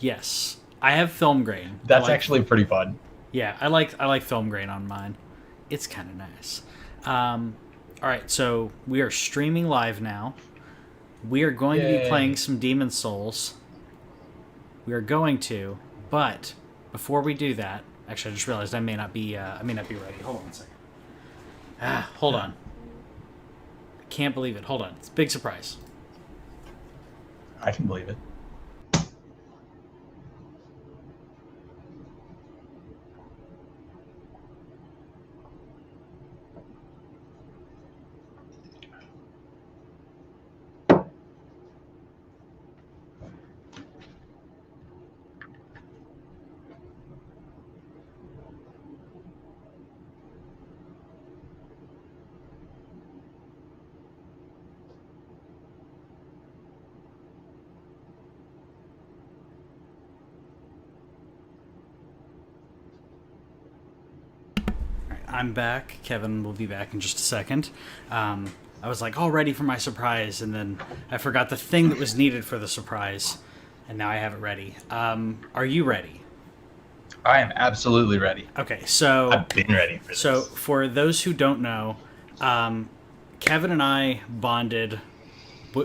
Yes, I have film grain. That's actually pretty fun. Yeah, I like film grain on mine. It's kind of nice. All right, so we are streaming live now. We are going to be playing Yay. some Demon Souls. We are going to, but before we do that, actually, I just realized I may not be ready. Hold on a second. Hold on. I can't believe it. Hold on. It's a big surprise. I can believe it. I'm back. Kevin will be back in just a second. I was like all ready for my surprise, and then I forgot the thing that was needed for the surprise, and now I have it ready. Are you ready? I am absolutely ready. Okay, so I've been ready for this. So for those who don't know, Kevin and I bonded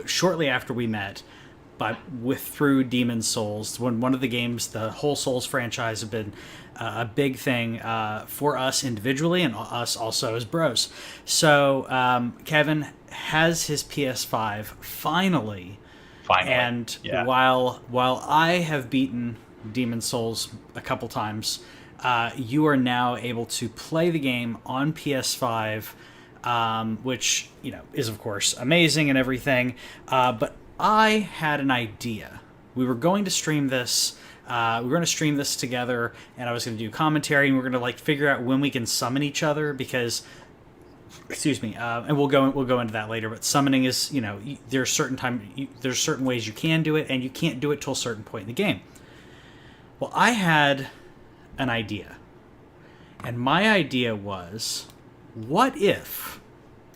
shortly after we met, through Demon Souls. When one of the games, the whole Souls franchise, have been a big thing for us individually and us also as bros. So Kevin has his PS5 finally. And yeah. while I have beaten Demon Souls a couple times, you are now able to play the game on PS5, which is of course amazing and everything. But I had an idea. We were going to stream this. We were going to stream this together, and I was going to do commentary, and we're going to figure out when we can summon each other because. Excuse me, and we'll go into that later. But summoning is, there's certain ways you can do it, and you can't do it till a certain point in the game. Well, I had an idea, and my idea was, what if?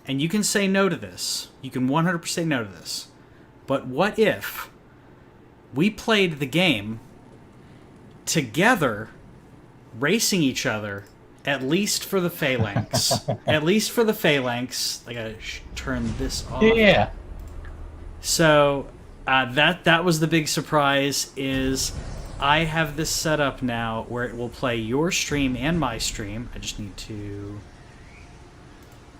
And you can say no to this. You can 100% say no to this. But what if we played the game together, racing each other? At least for the phalanx. At least for the phalanx. I gotta turn this off. Yeah. So that was the big surprise. Is I have this set up now where it will play your stream and my stream. I just need to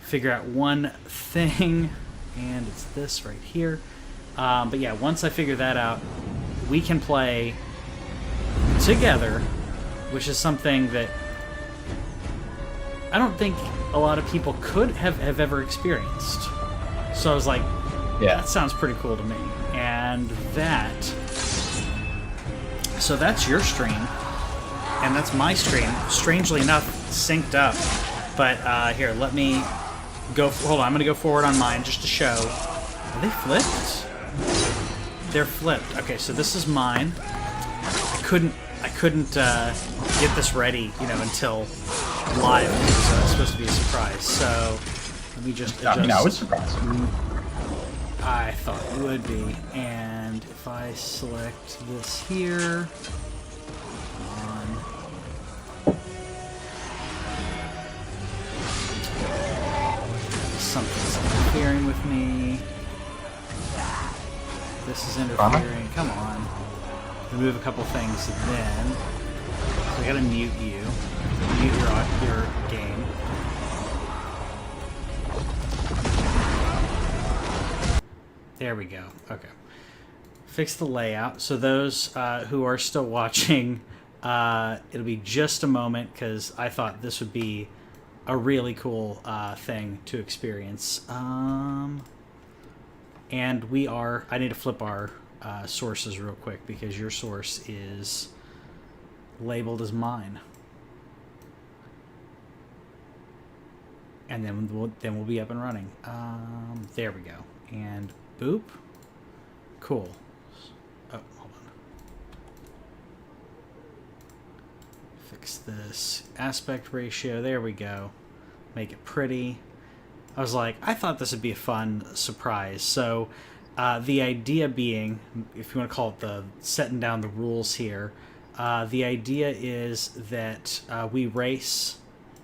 figure out one thing, and it's this right here. But yeah, once I figure that out, we can play together, which is something that I don't think a lot of people could have ever experienced. So I was like, yeah, that sounds pretty cool to me. And so that's your stream, and that's my stream. Strangely enough, synced up. But here, let me go. Hold on, I'm going to go forward on mine just to show. Are they flipped? They're flipped. Okay, so this is mine. I couldn't get this ready, until live. It was supposed to be a surprise. So let me just adjust. I mean, I was surprised. I thought it would be. And if I select this here, something's interfering with me. This is interfering. Come on. Remove a couple things, then. So I gotta mute you. Mute your game. There we go. Okay. Fix the layout. So those who are still watching, it'll be just a moment because I thought this would be a really cool thing to experience. And I need to flip our sources real quick because your source is labeled as mine. And then we'll be up and running. There we go. And boop. Cool. Oh, hold on. Fix this aspect ratio. There we go. Make it pretty. I was like, I thought this would be a fun surprise. So The idea being, if you want to call it the setting down the rules here, the idea is that we race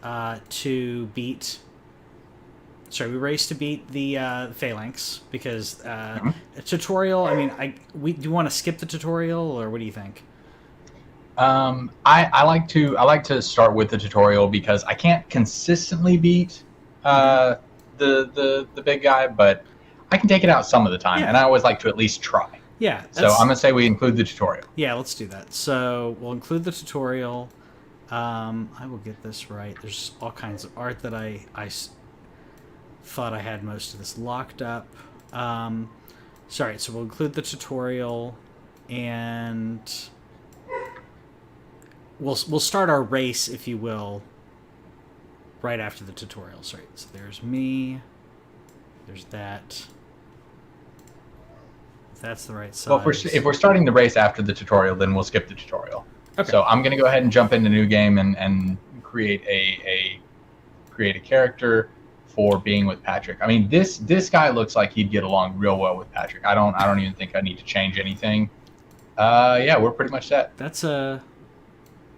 to beat. Sorry, we race to beat the phalanx because a tutorial. I mean, do you want to skip the tutorial or what do you think? I like to start with the tutorial because I can't consistently beat the big guy, but I can take it out some of the time, Yeah. and I always like to at least try. Yeah. So I'm gonna say we include the tutorial. Yeah, let's do that. So we'll include the tutorial. I will get this right. There's all kinds of art that I thought I had most of this locked up. Sorry, so we'll include the tutorial, and we'll start our race, if you will, right after the tutorial. Sorry, so there's me. There's that. If that's the right size. Well, if we're starting the race after the tutorial, then we'll skip the tutorial. Okay. So I'm gonna go ahead and jump into new game and create a character for being with Patrick. I mean, this guy looks like he'd get along real well with Patrick. I don't even think I need to change anything. Yeah, we're pretty much set. That's yeah,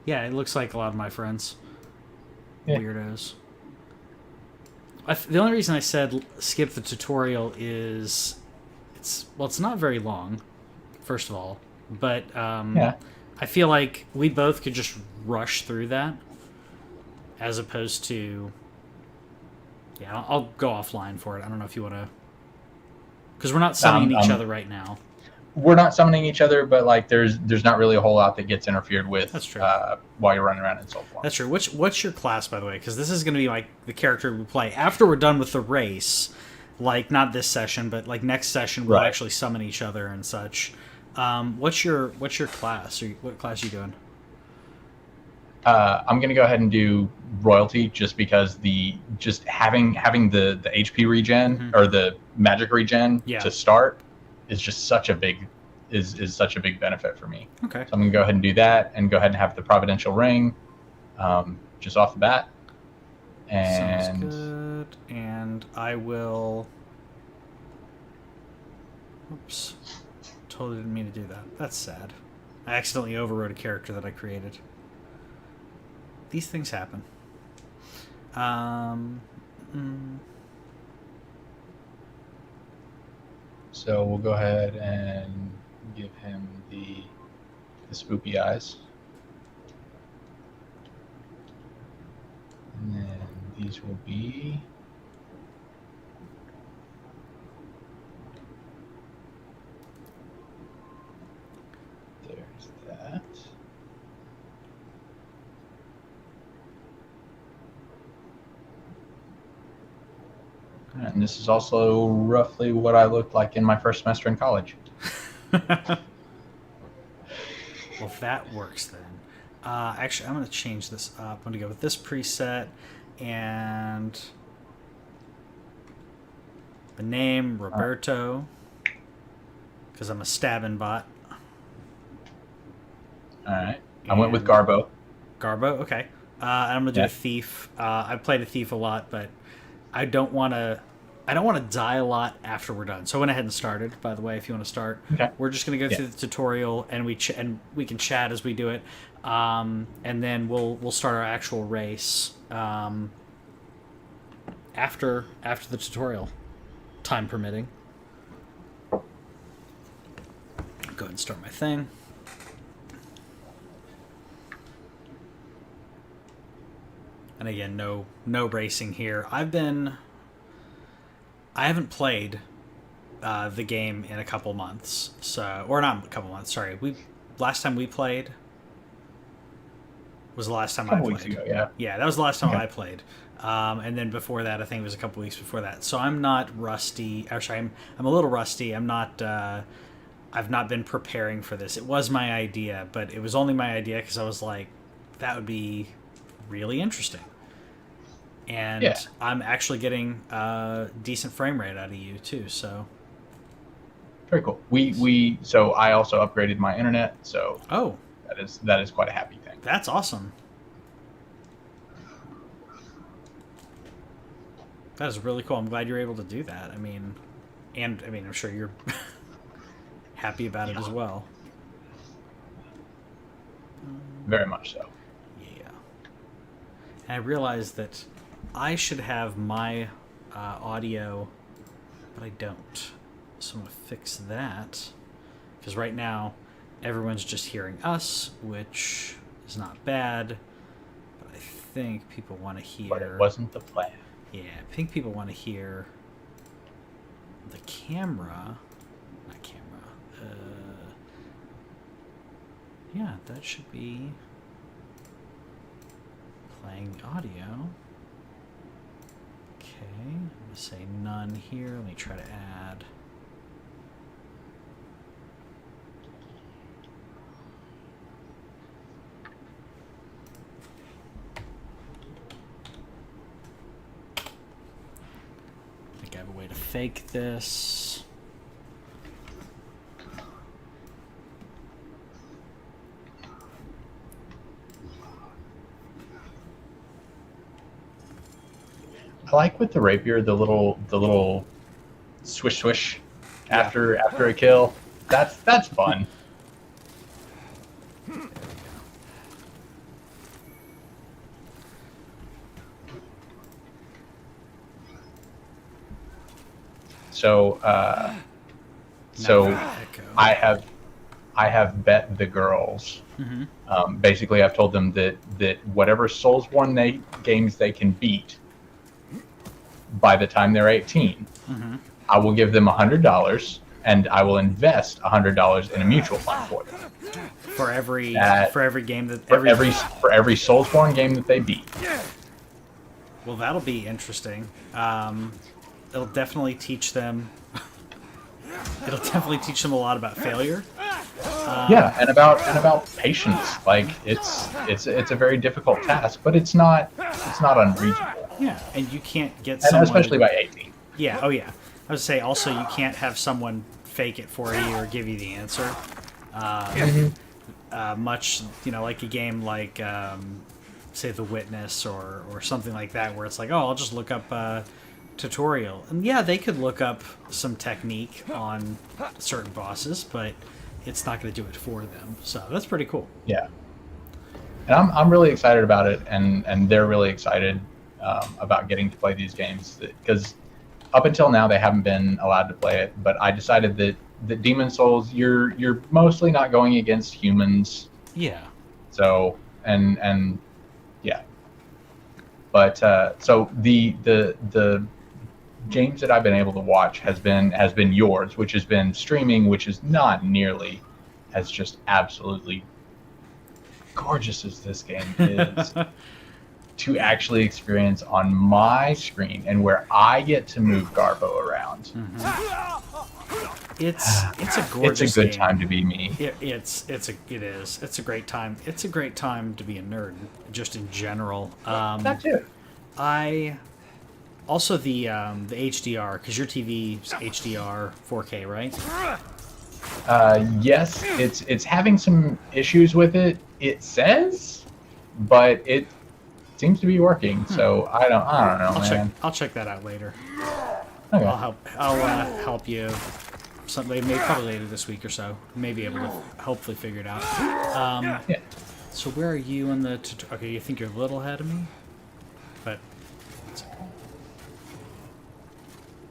it looks like a lot of my friends. Yeah. Weirdos. The only reason I said skip the tutorial is it's not very long, first of all, but yeah. I feel like we both could just rush through that as opposed to. Yeah, I'll go offline for it. I don't know if you want to, because we're not summoning each other right now. We're not summoning each other, but like there's not really a whole lot that gets interfered with. That's true. While you're running around in soul form. That's true. What's your class, by the way? Because this is going to be like the character we play after we're done with the race. Like not this session, but like next session we'll actually summon each other and such. What's your class? Or what class are you doing? I'm gonna go ahead and do royalty just because having the HP regen or the magic regen to start is just such a big such a big benefit for me. Okay. So I'm gonna go ahead and do that and go ahead and have the providential ring just off the bat. And sounds good. And I will. Oops. Totally didn't mean to do that. That's sad. I accidentally overrode a character that I created. These things happen. So we'll go ahead and give him the spoopy eyes. And then these will be there's that. And this is also roughly what I looked like in my first semester in college. Well, that works then. Actually, I'm going to change this up. I'm going to go with this preset and the name, Roberto, because I'm a stabbing bot. All right. I went with Garbo. Garbo, okay. And I'm going to do a thief. I've played a thief a lot, but I don't want to die a lot after we're done. So I went ahead and started, by the way, if you want to start. Okay. We're just going to go through the tutorial, and we can chat as we do it. And then we'll start our actual race after the tutorial, time permitting. Go ahead and start my thing. And again, no racing here. I haven't played the game in a couple months, or not a couple months. Sorry, last time we played was the last time I played. Weeks ago, yeah. Yeah, that was the last time I played. And then before that, I think it was a couple weeks before that. So I'm not rusty. Actually, I'm a little rusty. I'm not. I've not been preparing for this. It was my idea, but it was only my idea because I was like, that would be really interesting. And I'm actually getting a decent frame rate out of you too, so very cool. So I also upgraded my internet, so that is quite a happy thing. That's awesome. That is really cool. I'm glad you're able to do that. I mean, and I mean, I'm sure you're happy about it as well. Very much so. Yeah. And I realized that I should have my audio, but I don't. So I'm going to fix that. Because right now, everyone's just hearing us, which is not bad. But I think people want to hear... But it wasn't the plan. Yeah, I think people want to hear the camera. Not camera. Yeah, that should be playing audio. Okay, I'm going to say none here. Let me try to add. I think I have a way to fake this. I like with the rapier the little swish swish after a kill. That's fun. So I have bet the girls. Mm-hmm. Basically, I've told them that whatever Soulsborne games they can beat by the time they're 18, Mm-hmm. I will give them $100, and I will invest $100 in a mutual fund for them. For every game that For every Soulsborne game that they beat. Well, that'll be interesting. It'll definitely teach them. It'll definitely teach them a lot about failure. Yeah, and about patience. Like it's a very difficult task, but it's not unreasonable. Yeah, and you can't get And someone, especially by 18. Yeah, oh yeah. I would say also you can't have someone fake it for you or give you the answer. Much, like a game like, say, The Witness or something like that, where it's like, oh, I'll just look up a tutorial. And yeah, they could look up some technique on certain bosses, but it's not going to do it for them. So that's pretty cool. Yeah. And I'm really excited about it, and they're really excited about getting to play these games, because up until now they haven't been allowed to play it. But I decided that Demon Souls, you're mostly not going against humans. Yeah. So and yeah. But so the games that I've been able to watch has been yours, which has been streaming, which is not nearly as just absolutely gorgeous as this game is. To actually experience on my screen and where I get to move Garbo around. Mm-hmm. It's a gorgeous It's a good game. time to be me. It is. It's a great time. It's a great time to be a nerd, just in general. That too. I also the HDR, because your TV's HDR 4K, right? Yes, it's having some issues with it. It says, but it seems to be working. So I don't know, man. I'll check that out later. Okay. I'll help you. Maybe probably later this week or so. Maybe able to hopefully figure it out. Yeah. So where are you in the? Okay, you think you're a little ahead of me, but it's okay.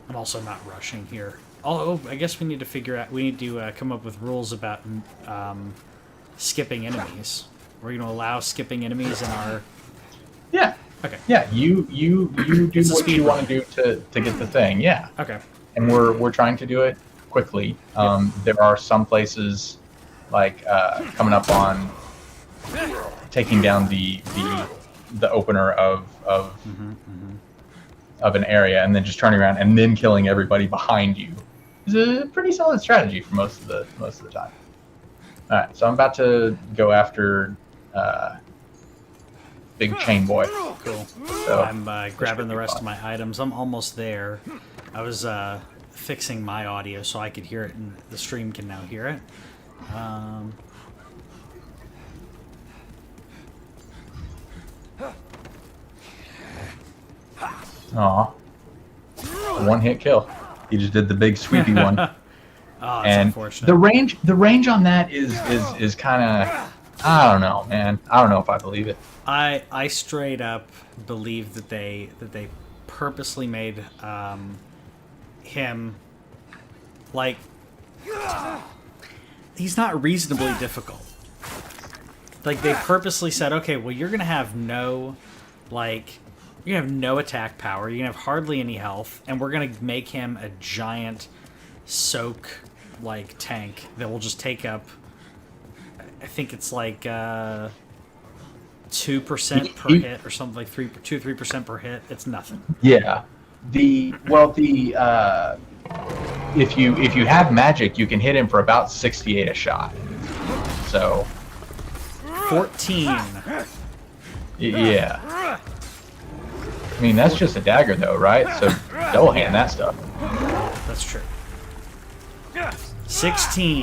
I'm also not rushing here. Oh, I guess we need to figure out. We need to come up with rules about skipping enemies. We're going to allow skipping enemies in our. Yeah. Okay. Yeah. You do what you want to do to get the thing. Yeah. Okay. And we're trying to do it quickly. There are some places like coming up on taking down the opener of an area and then just turning around and then killing everybody behind you is a pretty solid strategy for most of the time. All right, so I'm about to go after Big Chain Boy. Cool. So I'm grabbing the rest of my items. I'm almost there. I was fixing my audio so I could hear it, and the stream can now hear it. Aw. One hit kill. He just did the big sweepy one. Oh, that's And unfortunate. the range on that is kind of, I don't know, man. I don't know if I believe it. I straight up believe that they purposely made him like he's not reasonably difficult. Like they purposely said, okay, well you're gonna have no attack power, you're gonna have hardly any health, and we're gonna make him a giant soak like tank that will just take up, I think it's like 2% per hit or something, like 3% per hit. It's nothing. Yeah. If you have magic, you can hit him for about 68 a shot. So 14. Yeah. I mean, that's just a dagger though, right? So double hand that stuff. That's true. 16.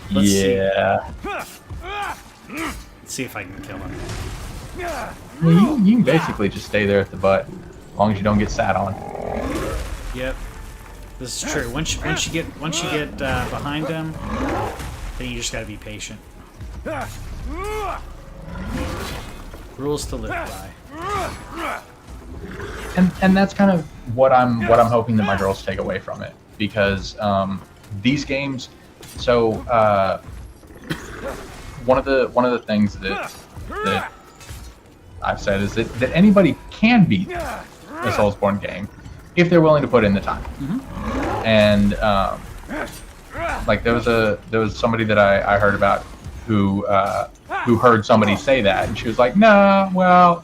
Yeah. Let's see if I can kill him. Well, you can basically just stay there at the butt, as long as you don't get sat on. Yep. This is true. Once you get behind him, then you just gotta be patient. Rules to live by. And that's kind of what I'm hoping that my girls take away from it, because these games. So one of the things that I've said is that anybody can beat a Soulsborne game if they're willing to put in the time. Mm-hmm. And like there was somebody that I heard about who heard somebody say that, and she was like, "No, well,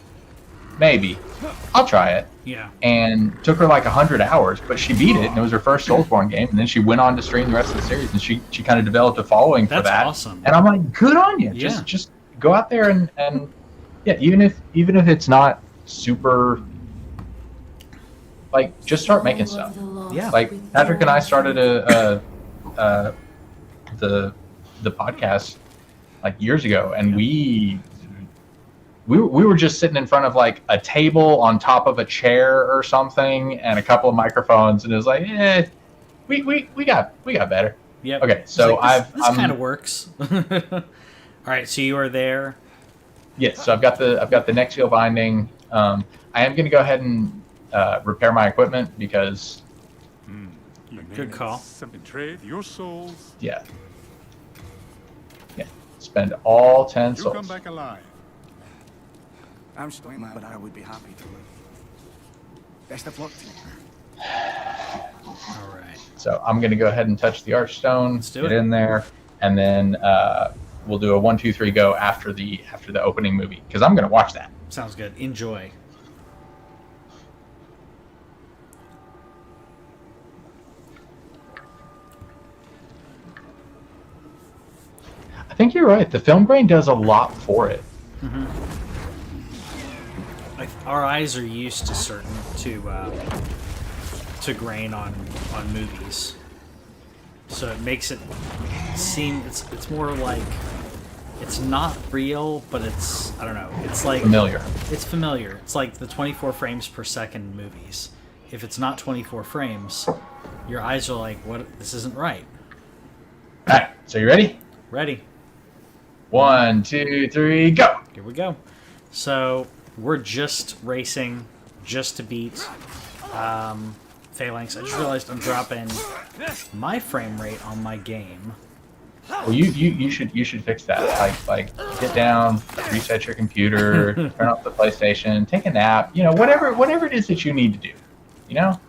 maybe I'll try it." Yeah. And took her like 100 hours, but she beat it, and it was her first Soulsborne game. And then she went on to stream the rest of the series, and she kind of developed a following for that. That's awesome. And I'm like, good on you. Yeah. Just go out there and yeah, even if it's not super, like, just start making stuff. Yeah. Like Patrick and I started the podcast like years ago, and we were just sitting in front of like a table on top of a chair or something, and a couple of microphones, and it was like, we got better. Yeah. Okay, so like, this kind of works. All right, so you are there. Yes, so I've got the Nexial binding. I am going to go ahead and repair my equipment because. Good call. Trade your souls. Yeah. Spend all 10 souls. You come back alive. I'm still mad, but I would be happy to live. Best of luck to you. All right. So I'm going to go ahead and touch the Archstone, get in there, and then we'll do a 1, 2, 3 go after the opening movie, because I'm going to watch that. Sounds good. Enjoy. I think you're right. The film grain does a lot for it. Mm-hmm. Our eyes are used to to grain on movies, so it makes it seem it's more like it's not real, but it's, I don't know, it's like familiar. It's familiar. It's like the 24 frames per second movies. If it's not 24 frames, your eyes are like, what? This isn't right. All right. So you ready? Ready. 1, 2, 3, go. Here we go. So we're just racing just to beat Phalanx. I just realized I'm dropping my frame rate on my game. Well, you should fix that. Like get down, reset your computer, turn off the PlayStation, take a nap. You know, whatever it is that you need to do. You know,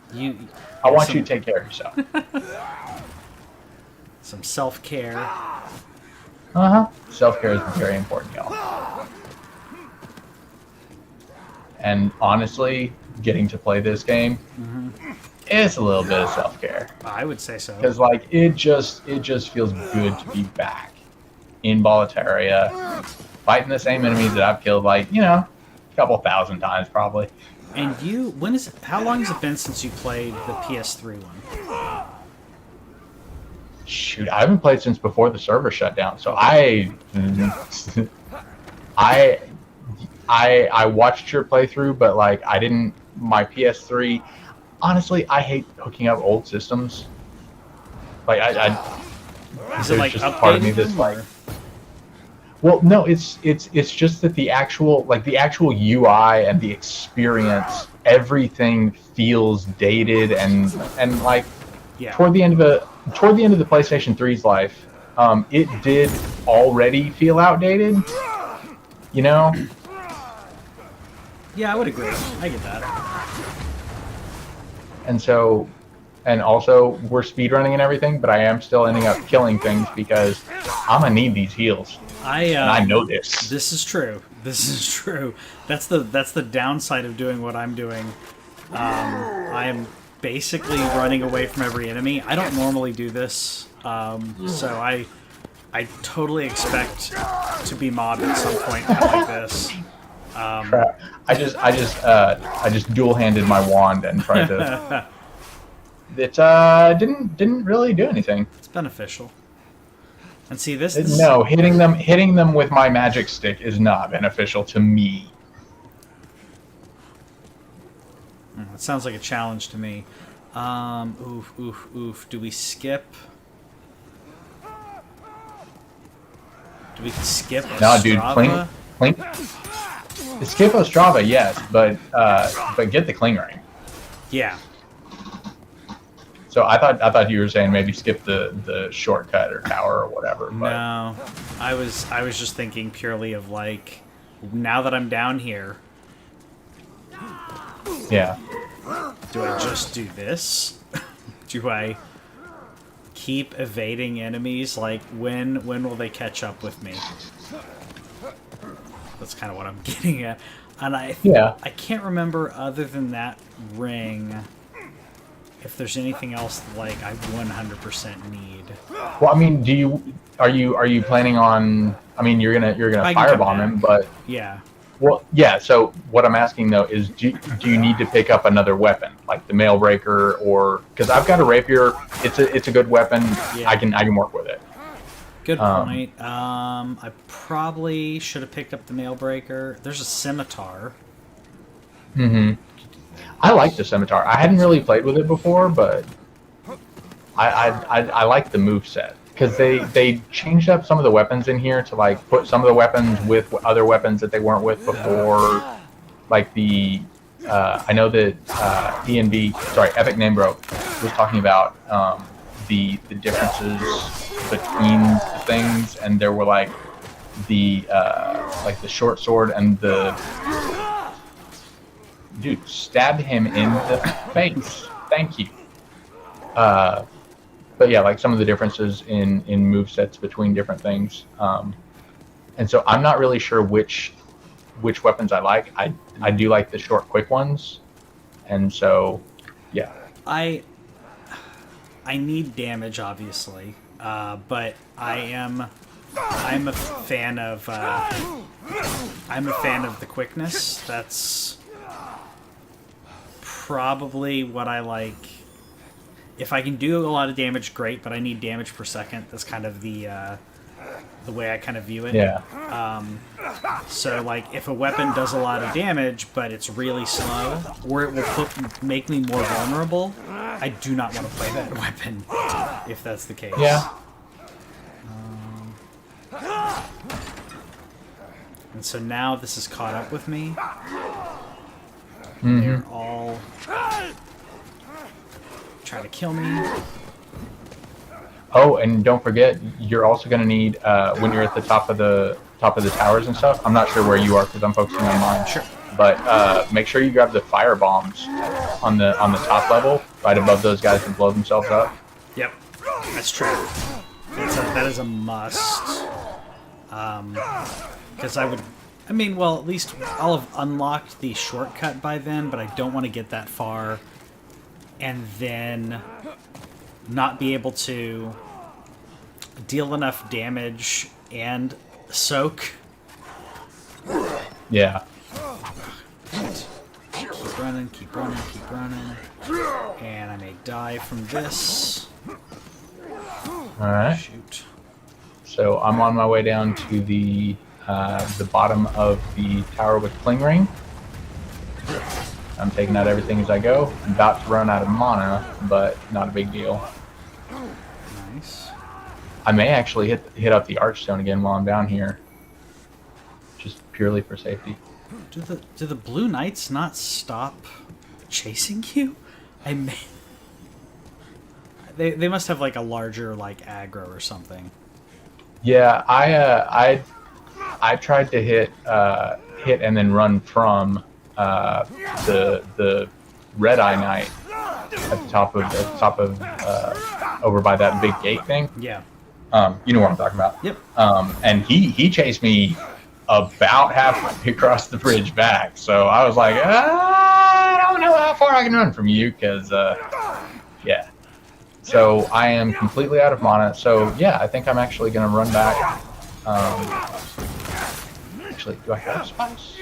I want you to take care of yourself. Some self-care. Self-care is very important, y'all. And honestly, getting to play this game is a little bit of self-care. I would say so. Because like it just feels good to be back in Boletaria, fighting the same enemies that I've killed like, a couple thousand times probably. And how long has it been since you played the PS3 one? Shoot, I haven't played since before the server shut down. So I watched your playthrough, but like I didn't. My PS3, honestly, I hate hooking up old systems. Like Is it there's like just part of me updating that's them, like, or? well, no, it's just that the actual UI and the experience, everything feels dated and like Yeah. toward the end of the PlayStation 3's life, it did already feel outdated. You know, Yeah, I would agree. I get that. and so, and also we're speedrunning and everything, but I am still ending up killing things because I'm gonna need these heals. And I know this. This is true. This is true. That's the downside of doing what I'm doing. I am basically running away from every enemy. I don't normally do this, so I totally expect to be mobbed at some point like this. Crap. I just dual-handed my wand and tried to. It didn't really do anything. It's beneficial. And see this. No, hitting them with my magic stick is not beneficial to me. It sounds like a challenge to me. Oof. Do we skip? Do we skip? No, dude, Ostrava? clink. Skip Ostrava, yes, but get the cling ring. Yeah. So I thought you were saying maybe skip the shortcut or tower or whatever. But. No, I was just thinking purely of like, now that I'm down here, Yeah. do I just do this? Do I keep evading enemies? Like, when will they catch up with me? That's kind of what I'm getting at. And I can't remember other than that ring if there's anything else like I 100% need. Well, I mean, are you planning on? I mean, you're gonna firebomb him, but yeah. Well, yeah. So what I'm asking though is, do you need to pick up another weapon like the mail breaker, or because I've got a rapier, it's a good weapon. Yeah. I can work with it. Good point. I probably should have picked up the mail breaker. There's a scimitar. Mm-hmm. I like the scimitar. I hadn't really played with it before, but I like the moveset because they changed up some of the weapons in here to like put some of the weapons with other weapons that they weren't with before. Like the I know that Epic Name Broke was talking about the differences between the things, and there were like the short sword and the dude stabbed him in the face. Thank you. But yeah, like some of the differences in movesets between different things. And so I'm not really sure which weapons I like. I do like the short, quick ones. And so, yeah. I need damage, obviously, but I'm a fan of the quickness. That's probably what I like. If I can do a lot of damage, great, but I need damage per second. That's kind of the way I kind of view it. Yeah. So, like, if a weapon does a lot of damage, but it's really slow, or it will make me more vulnerable, I do not want to play that weapon, if that's the case. Yeah. And so now this is caught up with me. Mm-hmm. They're all trying to kill me. Oh, and don't forget, you're also going to need when you're at the top of the towers and stuff. I'm not sure where you are because I'm focusing on mine. Sure. But make sure you grab the fire bombs on the top level, right above those guys that blow themselves up. Yep, that's true. That is a must. Because well, at least I'll have unlocked the shortcut by then, but I don't want to get that far and then not be able to deal enough damage and soak. Yeah. Keep running. And I may die from this. All right. Shoot. So I'm on my way down to the bottom of the tower with cling ring. I'm taking out everything as I go. I'm about to run out of mana, but not a big deal. Nice. I may actually hit up the Archstone again while I'm down here, just purely for safety. Do the Blue Knights not stop chasing you? They must have like a larger like aggro or something. Yeah, I tried to hit and then run from the Red Eye Knight at the top of over by that big gate thing. Yeah. You know what I'm talking about. Yep. And he chased me about halfway across the bridge back. So I was like, I don't know how far I can run from you, because yeah. So I am completely out of mana. So yeah, I think I'm actually going to run back. Actually, do I have spice?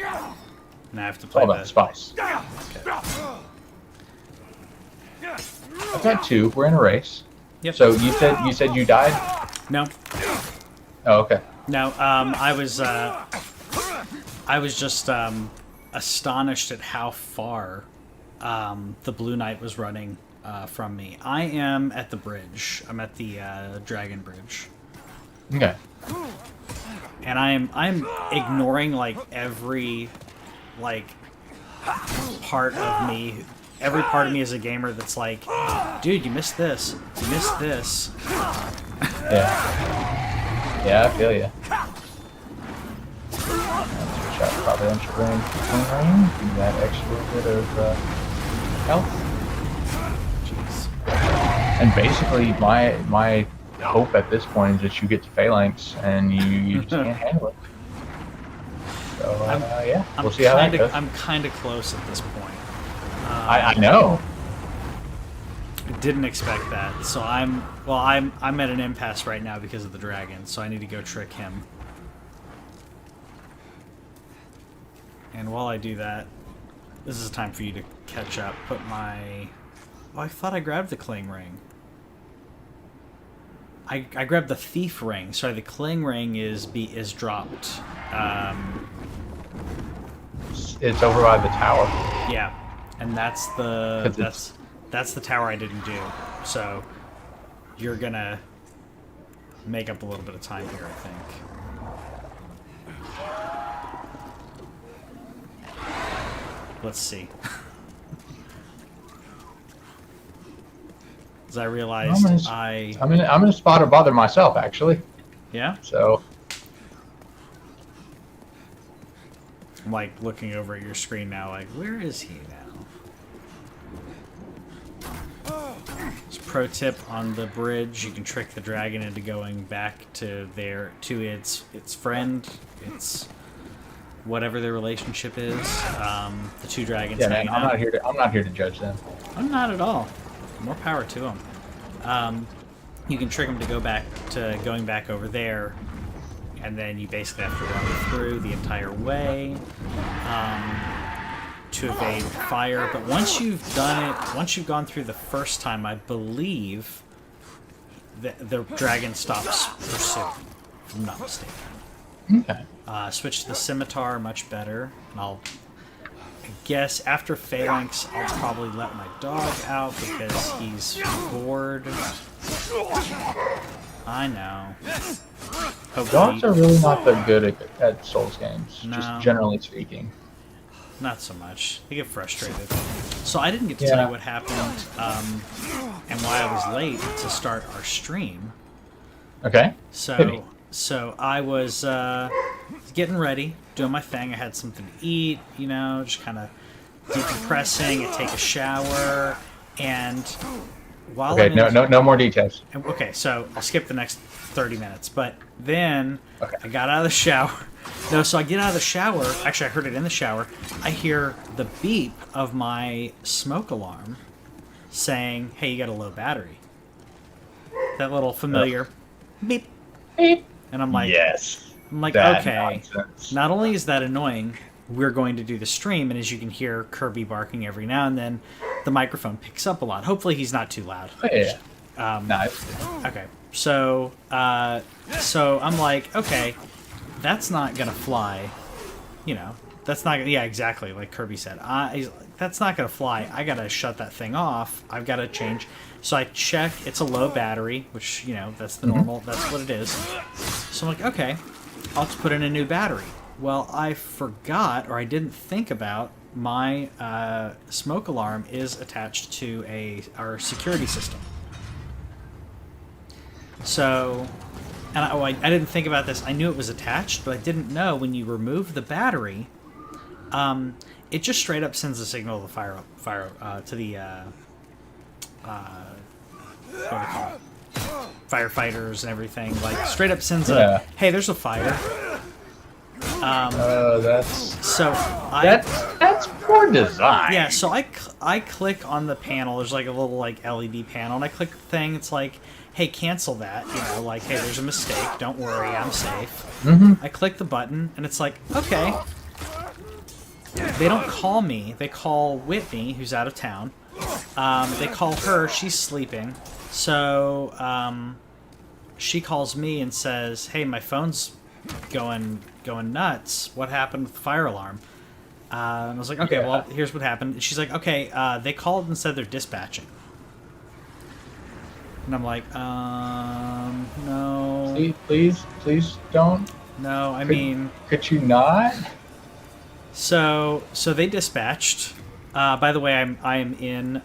Now I have to play Hold on, spice. Okay. I've got 2. We're in a race. Yep. So you said you died? No. Oh, okay. No. I was just astonished at how far the Blue Knight was running from me. I am at the bridge. I'm at the Dragon Bridge. Okay. And I'm ignoring like every like part of me, every part of me as a gamer that's like, dude, you missed this, you missed this. Yeah, I feel you. Shot probably on your ring. Give me that extra bit of health. Jeez. And basically, my hope at this point is that you get to Phalanx and you just can't handle it. So yeah, we'll see how that goes. I'm kind of close at this point. I know. I didn't expect that, so I'm at an impasse right now because of the dragon. So I need to go trick him. And while I do that, this is time for you to catch up. Put my... Oh, I thought I grabbed the Cling Ring. I grabbed the Thief Ring. Sorry, the Cling Ring is dropped. It's over by the tower. Yeah, and that's the tower I didn't do. So you're gonna make up a little bit of time here, I think. Let's see. As I realized, I'm gonna spot or bother myself, actually. Yeah? So I'm like looking over at your screen now, like, where is he now? Just pro tip on the bridge, you can trick the dragon into going back to its friend, its whatever their relationship is. The two dragons. yeah, man, I'm not here to judge them. I'm not at all. More power to him. You can trick him to going back over there, and then you basically have to run through the entire way to evade fire. But once you've done it, once you've gone through the first time, I believe the dragon stops pursuing, if I'm not mistaken. Okay. Switch to the scimitar, much better. And I guess after Phalanx, I'll probably let my dog out because he's bored. I know. Hopefully, Dogs are really not that good at Souls games, No. just generally speaking. not so much. They get frustrated. So I didn't get to tell you what happened and why I was late to start our stream. Okay. So I was getting ready, doing my thing. I had something to eat, just kind of decompressing. I take a shower, and while Okay, no more details. Okay, so I'll skip the next 30 minutes. But then Okay. I got out of the shower. No, so I get out of the shower. Actually, I heard it in the shower. I hear the beep of my smoke alarm saying, hey, you got a low battery. That little familiar beep. Beep. And I'm like, Yes. okay. Nonsense. Not only is that annoying, we're going to do the stream, and as you can hear Kirby barking every now and then, the microphone picks up a lot. Hopefully he's not too loud. Oh, yeah. Nice. Okay, so I'm like, okay, that's not gonna fly, that's not gonna, yeah, exactly, like Kirby said. That's that's not gonna fly. I gotta shut that thing off. I've got to change. So I check. It's a low battery, which that's the normal. That's what it is. So I'm like, okay, I'll just put in a new battery. Well, I forgot, or I didn't think about, my smoke alarm is attached to our security system. So, and I didn't think about this. I knew it was attached, but I didn't know when you remove the battery, it just straight up sends a signal to the to the what do they call it? Firefighters and everything. Like straight up sends a, hey, there's a fire. That's poor design. Yeah, so I click on the panel. There's like a little like LED panel, and I click the thing. It's like, hey, cancel that. Like, hey, there's a mistake. Don't worry, I'm safe. I click the button, and it's like, okay. They don't call me. They call Whitney, who's out of town. They call her. She's sleeping. So she calls me and says, hey, my phone's going nuts. What happened with the fire alarm? And I was like, okay, well, here's what happened. She's like, okay, they called and said they're dispatching. And I'm like, no. Please don't. No, Could you not? So they dispatched. By the way, I'm in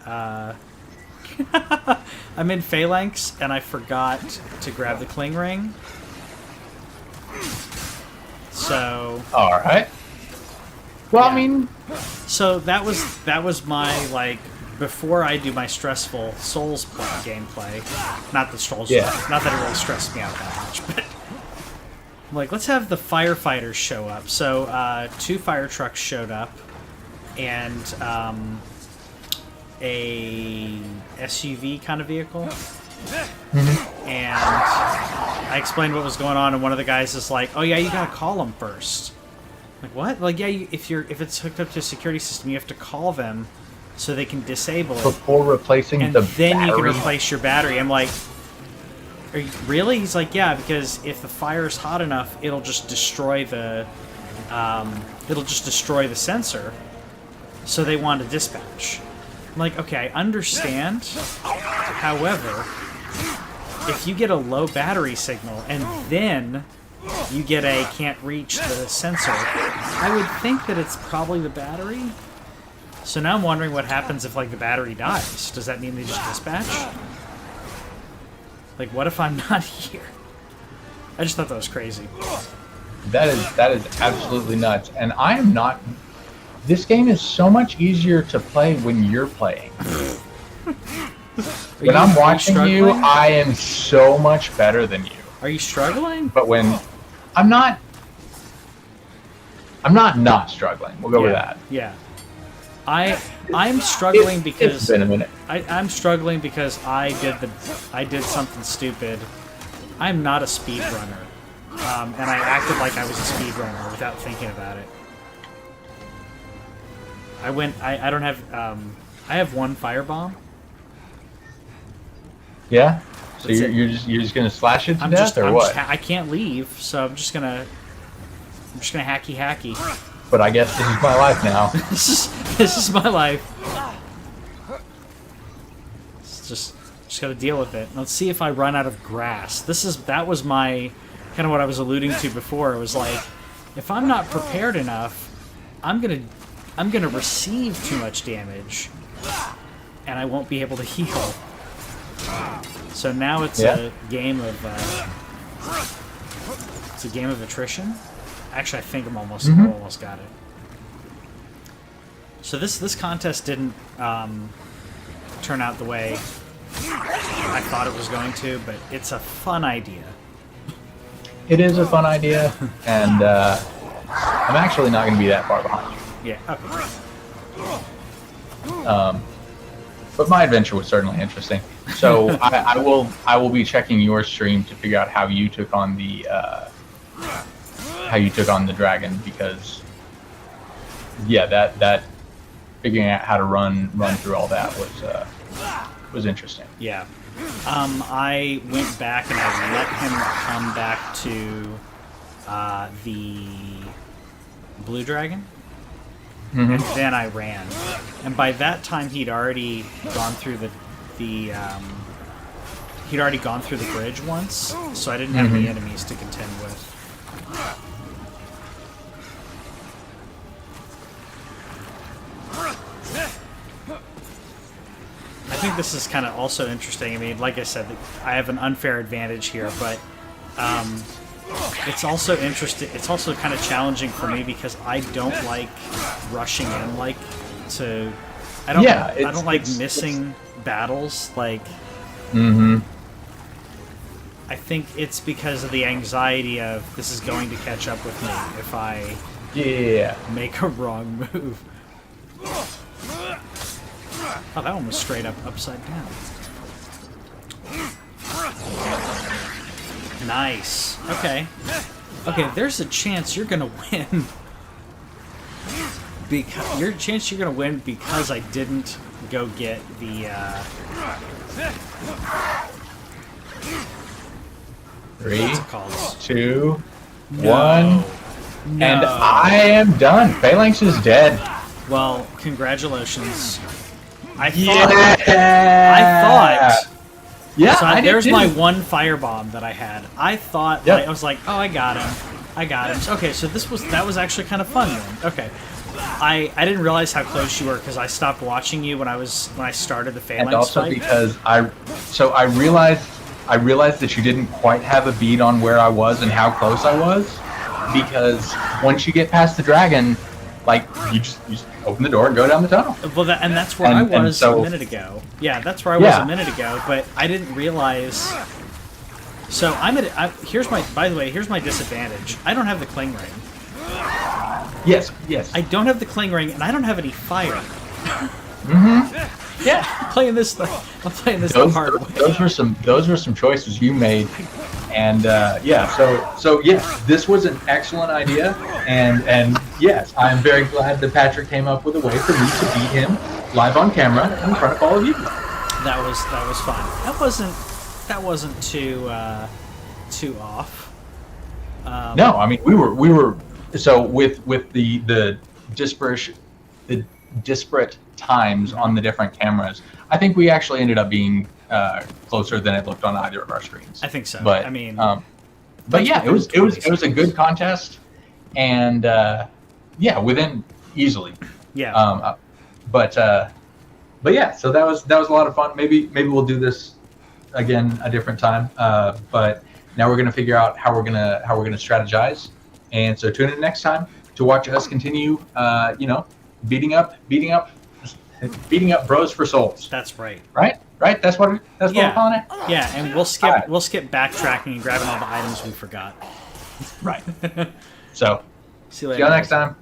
I'm in Phalanx, and I forgot to grab the cling ring. So. All right. Well, yeah. So that was my, like, before I do my stressful Souls gameplay. Not the Souls. Yeah. Not that it really stressed me out that much, but I'm like, let's have the firefighters show up. So 2 fire trucks showed up, and a SUV kind of vehicle. And I explained what was going on, and one of the guys is like, "Oh yeah, you gotta call them first." I'm like, what? Like, yeah, if it's hooked up to a security system, you have to call them so they can disable it before replacing the battery. And then you can replace your battery. I'm like, are you really? He's like, yeah, because if the fire's hot enough, it'll just destroy the sensor. So they want to dispatch. I'm like, okay, I understand. However, if you get a low battery signal and then you get a can't reach the sensor, I would think that it's probably the battery. So now I'm wondering what happens if, like, the battery dies. Does that mean they just dispatch? Like, what if I'm not here? I just thought that was crazy. That is absolutely nuts. And I am not... This game is so much easier to play when you're playing. When I'm watching you, I am so much better than you. Are you struggling? But when... I'm not struggling. We'll go with that. Yeah. I'm struggling because it's been a minute. I'm struggling because I did something stupid. I'm not a speedrunner. And I acted like I was a speedrunner without thinking about it. I don't have I have 1 firebomb. Yeah? So you're just gonna slash it to death, or what? I can't leave, so I'm just gonna hacky. But I guess this is my life now. This is my life. It's just gotta deal with it. Let's see if I run out of grass. That was my kind of what I was alluding to before. It was like, if I'm not prepared enough, I'm gonna receive too much damage, and I won't be able to heal. So now it's a game of attrition. Actually, I think I'm almost got it. So this contest didn't turn out the way I thought it was going to, but it's a fun idea. It is a fun idea, and I'm actually not going to be that far behind you. Yeah. Okay. But my adventure was certainly interesting. So I will be checking your stream to figure out how you took on the dragon, because that figuring out how to run through all that was interesting. Yeah. I went back and I let him come back to the blue dragon. Mhm. and then I ran. And by that time, he'd already gone through he'd already gone through the bridge once, so I didn't have any enemies to contend with. I think this is kind of also interesting. I mean, like I said, I have an unfair advantage here, but it's also interesting. It's also kind of challenging for me because I don't like rushing in, I don't like missing battles. Like, I think it's because of the anxiety of this is going to catch up with me if I make a wrong move. Oh, that one was straight up upside down. Nice. Okay. Okay, there's a chance you're gonna win. Because you're gonna win because I didn't go get the. 3, What's it called? 2, No. 1, No. and I am done. Phalanx is dead. Well, congratulations. I Yeah. thought. Yeah, So I did there's too. my one firebomb that I had. I thought, Yep. I was like, oh, I got him. Okay, so that was actually kind of fun then. Okay. I didn't realize how close you were because I stopped watching you when I started the phalanx And also fight. because I realized that you didn't quite have a bead on where I was and how close I was, because once you get past the dragon, like you just open the door and go down the tunnel. Well, that's where I was a minute ago. Yeah, that's where I was a minute ago, but I didn't realize. So here's my disadvantage. I don't have the cling ring. Yes. I don't have the cling ring, and I don't have any fire. Yeah. I'm playing this the hard way. Those were some choices you made, and So yes, this was an excellent idea, and yes, I'm very glad that Patrick came up with a way for me to beat him live on camera in front of all of you. That was fun. That wasn't too off. No, I mean we were so with the disparate times on the different cameras. I think we actually ended up being closer than it looked on either of our screens. I think so. But I mean, but yeah, it was a good contest, and within easily. Yeah. But yeah, so that was a lot of fun. Maybe we'll do this again a different time. But now we're gonna figure out how we're gonna strategize, and so tune in next time to watch us continue. Beating up bros for souls. That's right. Right. That's what we're calling it. Yeah, and we'll skip backtracking and grabbing all the items we forgot. Right. So See you later. see y'all next time.